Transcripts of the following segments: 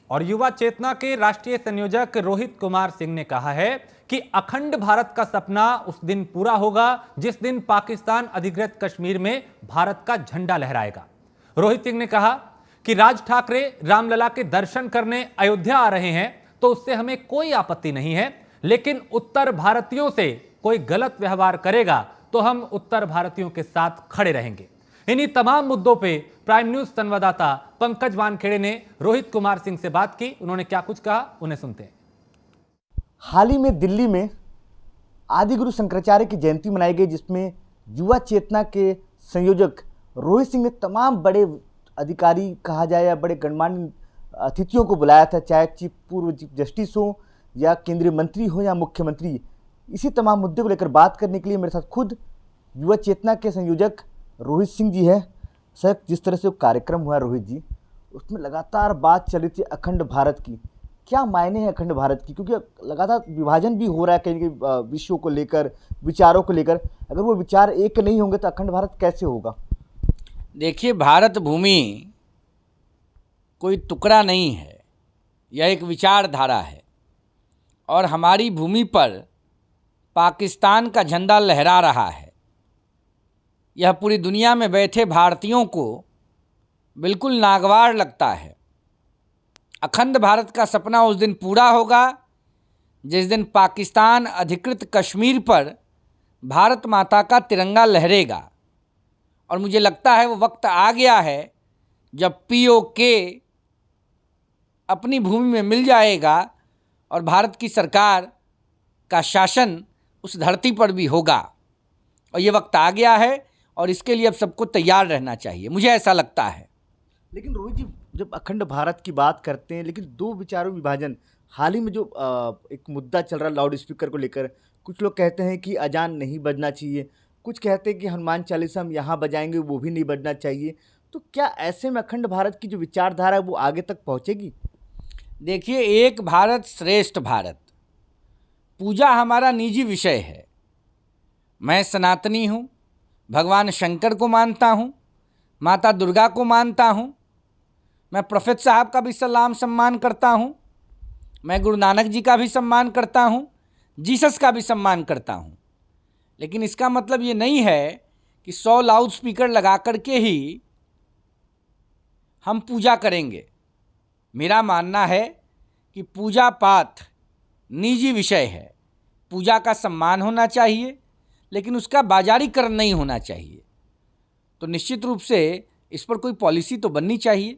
और युवा चेतना के राष्ट्रीय संयोजक रोहित कुमार सिंह ने कहा है कि अखंड भारत का सपना उस दिन पूरा होगा जिस दिन पाकिस्तान अधिकृत कश्मीर में भारत का झंडा लहराएगा। रोहित सिंह ने कहा कि राज ठाकरे रामलला के दर्शन करने अयोध्या आ रहे हैं तो उससे हमें कोई आपत्ति नहीं है, लेकिन उत्तर भारतीयों से कोई गलत व्यवहार करेगा तो हम उत्तर भारतीयों के साथ खड़े रहेंगे। इन्हीं तमाम मुद्दों पे प्राइम न्यूज संवाददाता पंकज वानखेड़े ने रोहित कुमार सिंह से बात की। उन्होंने क्या कुछ कहा, उन्हें सुनते हैं। हाल ही में दिल्ली में आदिगुरु शंकराचार्य की जयंती मनाई गई, जिसमें युवा चेतना के संयोजक रोहित सिंह ने तमाम बड़े अधिकारी कहा जाए या बड़े गणमान्य अतिथियों को बुलाया था, चाहे पूर्व चीफ जस्टिस हो या केंद्रीय मंत्री हो या मुख्यमंत्री। इसी तमाम मुद्दे को लेकर बात करने के लिए मेरे साथ खुद युवा चेतना के संयोजक रोहित सिंह जी है। सर, जिस तरह से वो कार्यक्रम हुआ रोहित जी, उसमें लगातार बात चल रही थी अखंड भारत की। क्या मायने हैं अखंड भारत की, क्योंकि लगातार विभाजन भी हो रहा है कहीं कहीं विषयों को लेकर, विचारों को लेकर। अगर वो विचार एक नहीं होंगे तो अखंड भारत कैसे होगा? देखिए, भारत भूमि कोई टुकड़ा नहीं है, यह एक विचारधारा है और हमारी भूमि पर पाकिस्तान का झंडा लहरा रहा है। यह पूरी दुनिया में बैठे भारतीयों को बिल्कुल नागवार लगता है। अखंड भारत का सपना उस दिन पूरा होगा जिस दिन पाकिस्तान अधिकृत कश्मीर पर भारत माता का तिरंगा लहरेगा। और मुझे लगता है वो वक्त आ गया है जब पीओके अपनी भूमि में मिल जाएगा और भारत की सरकार का शासन उस धरती पर भी होगा। और ये वक्त आ गया है और इसके लिए अब सबको तैयार रहना चाहिए, मुझे ऐसा लगता है। लेकिन रोहित जी, जब अखंड भारत की बात करते हैं, लेकिन दो विचारों विभाजन, हाल ही में जो एक मुद्दा चल रहा है लाउड स्पीकर को लेकर, कुछ लोग कहते हैं कि अजान नहीं बजना चाहिए, कुछ कहते हैं कि हनुमान चालीसा हम यहाँ बजाएंगे वो भी नहीं बजना चाहिए। तो क्या ऐसे में अखंड भारत की जो विचारधारा है वो आगे तक पहुँचेगी? देखिए, एक भारत श्रेष्ठ भारत पूजा हमारा निजी विषय है। मैं सनातनी हूँ, भगवान शंकर को मानता हूँ, माता दुर्गा को मानता हूँ, मैं प्रोफेट साहब का भी सलाम सम्मान करता हूँ, मैं गुरु नानक जी का भी सम्मान करता हूँ, जीसस का भी सम्मान करता हूँ। लेकिन इसका मतलब ये नहीं है कि 100 लाउड स्पीकर लगा करके ही हम पूजा करेंगे। मेरा मानना है कि पूजा पाठ निजी विषय है, पूजा का सम्मान होना चाहिए लेकिन उसका बाजारीकरण नहीं होना चाहिए। तो निश्चित रूप से इस पर कोई पॉलिसी तो बननी चाहिए।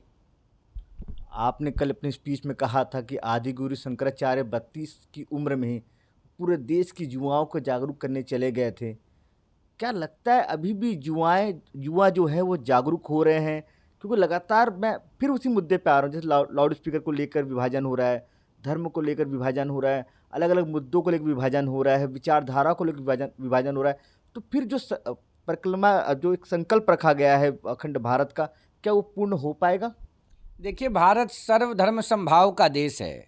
आपने कल अपनी स्पीच में कहा था कि आदिगुरु शंकराचार्य 32 की उम्र में ही पूरे देश की युवाओं को जागरूक करने चले गए थे। क्या लगता है अभी भी युवा जो है वो जागरूक हो रहे हैं? क्योंकि लगातार मैं फिर उसी मुद्दे पे आ रहा हूँ, जैसे लाउड स्पीकर को लेकर विभाजन हो रहा है, धर्म को लेकर विभाजन हो रहा है, अलग अलग मुद्दों को लेकर विभाजन हो रहा है, विचारधारा को लेकर विभाजन हो रहा है। तो फिर जो परिक्रमा, जो एक संकल्प रखा गया है अखंड भारत का, क्या वो पूर्ण हो पाएगा? देखिए, भारत सर्वधर्म समभाव का देश है।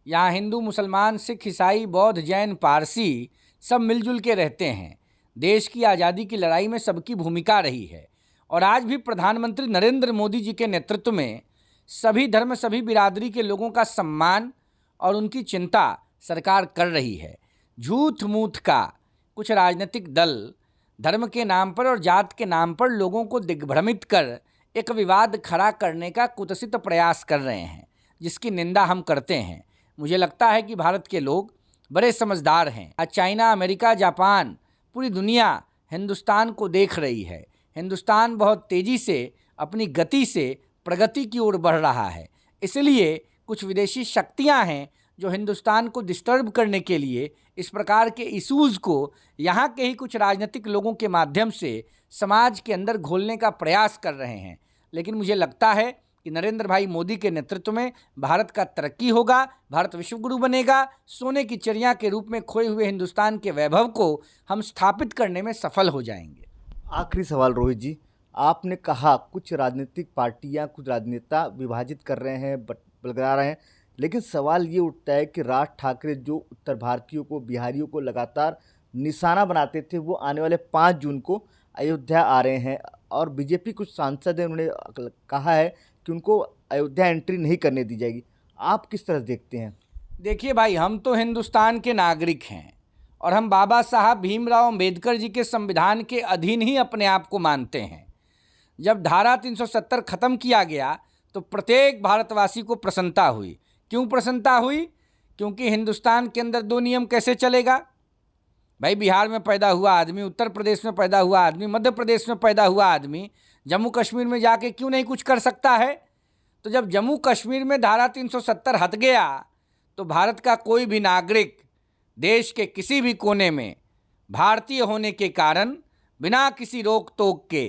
यहाँ हिंदू, मुसलमान, सिख, ईसाई, बौद्ध, जैन, पारसी सब मिलजुल के रहते हैं। देश की आज़ादी की लड़ाई में सबकी भूमिका रही है और आज भी प्रधानमंत्री नरेंद्र मोदी जी के नेतृत्व में सभी धर्म, सभी बिरादरी के लोगों का सम्मान और उनकी चिंता सरकार कर रही है। झूठ मूठ का कुछ राजनीतिक दल धर्म के नाम पर और जात के नाम पर लोगों को दिग्भ्रमित कर एक विवाद खड़ा करने का कुत्सित प्रयास कर रहे हैं, जिसकी निंदा हम करते हैं। मुझे लगता है कि भारत के लोग बड़े समझदार हैं। आज चाइना, अमेरिका, जापान, पूरी दुनिया हिंदुस्तान को देख रही है। हिंदुस्तान बहुत तेज़ी से अपनी गति से प्रगति की ओर बढ़ रहा है। इसलिए कुछ विदेशी शक्तियां हैं जो हिंदुस्तान को डिस्टर्ब करने के लिए इस प्रकार के इश्यूज़ को यहाँ के ही कुछ राजनीतिक लोगों के माध्यम से समाज के अंदर घोलने का प्रयास कर रहे हैं। लेकिन मुझे लगता है कि नरेंद्र भाई मोदी के नेतृत्व में भारत का तरक्की होगा, भारत विश्वगुरु बनेगा, सोने की चिड़िया के रूप में खोए हुए हिंदुस्तान के वैभव को हम स्थापित करने में सफल हो जाएंगे। आखिरी सवाल रोहित जी, आपने कहा कुछ राजनीतिक पार्टियां, कुछ राजनेता विभाजित कर रहे हैं, बलगरा रहे हैं, लेकिन सवाल ये उठता है कि राज ठाकरे जो उत्तर भारतीयों को, बिहारियों को लगातार निशाना बनाते थे, वो आने वाले 5 जून को अयोध्या आ रहे हैं और बीजेपी कुछ सांसद हैं, उन्होंने कहा है कि उनको अयोध्या एंट्री नहीं करने दी जाएगी। आप किस तरह से देखते हैं? देखिए भाई, हम तो हिंदुस्तान के नागरिक हैं और हम बाबा साहब भीमराव अंबेडकर जी के संविधान के अधीन ही अपने आप को मानते हैं। जब धारा 370 खत्म किया गया तो प्रत्येक भारतवासी को प्रसन्नता हुई। क्यों प्रसन्नता हुई? क्योंकि हिंदुस्तान के अंदर दो नियम कैसे चलेगा भाई। बिहार में पैदा हुआ आदमी, उत्तर प्रदेश में पैदा हुआ आदमी, मध्य प्रदेश में पैदा हुआ आदमी जम्मू कश्मीर में जाके क्यों नहीं कुछ कर सकता है? तो जब जम्मू कश्मीर में धारा 370 हट गया तो भारत का कोई भी नागरिक देश के किसी भी कोने में भारतीय होने के कारण बिना किसी रोक टोक के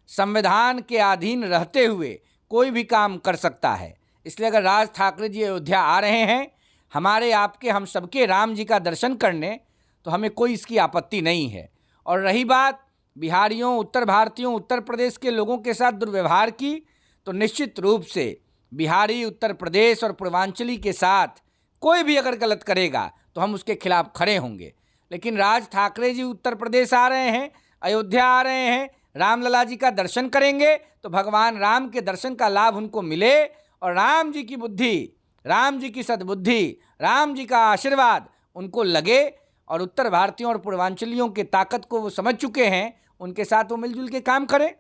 संविधान के अधीन रहते हुए कोई भी काम कर सकता है। इसलिए अगर राज ठाकरे जी अयोध्या आ रहे हैं हमारे आपके हम सबके राम जी का दर्शन करने, तो हमें कोई इसकी आपत्ति नहीं है। और रही बात बिहारियों, उत्तर भारतीयों, उत्तर प्रदेश के लोगों के साथ दुर्व्यवहार की, तो निश्चित रूप से बिहारी, उत्तर प्रदेश और पूर्वांचली के साथ कोई भी अगर गलत करेगा तो हम उसके खिलाफ खड़े होंगे। लेकिन राज ठाकरे जी उत्तर प्रदेश आ रहे हैं, अयोध्या आ रहे हैं, रामलला जी का दर्शन करेंगे तो भगवान राम के दर्शन का लाभ उनको मिले और राम जी की बुद्धि, राम जी की सद्बुद्धि, राम जी का आशीर्वाद उनको लगे और उत्तर भारतीयों और पूर्वांचलियों के ताकत को वो समझ चुके हैं, उनके साथ वो मिलजुल के काम करें।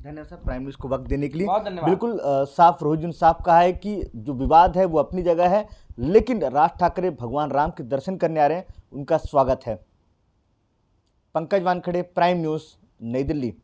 धन्यवाद साहब प्राइम न्यूज़ को वक्त देने के लिए। बहुत धन्यवाद। बिल्कुल साफ रोहित साहब कहा है कि जो विवाद है वो अपनी जगह है, लेकिन राज ठाकरे भगवान राम के दर्शन करने आ रहे हैं, उनका स्वागत है। पंकज वानखेड़े, प्राइम न्यूज़, नई दिल्ली।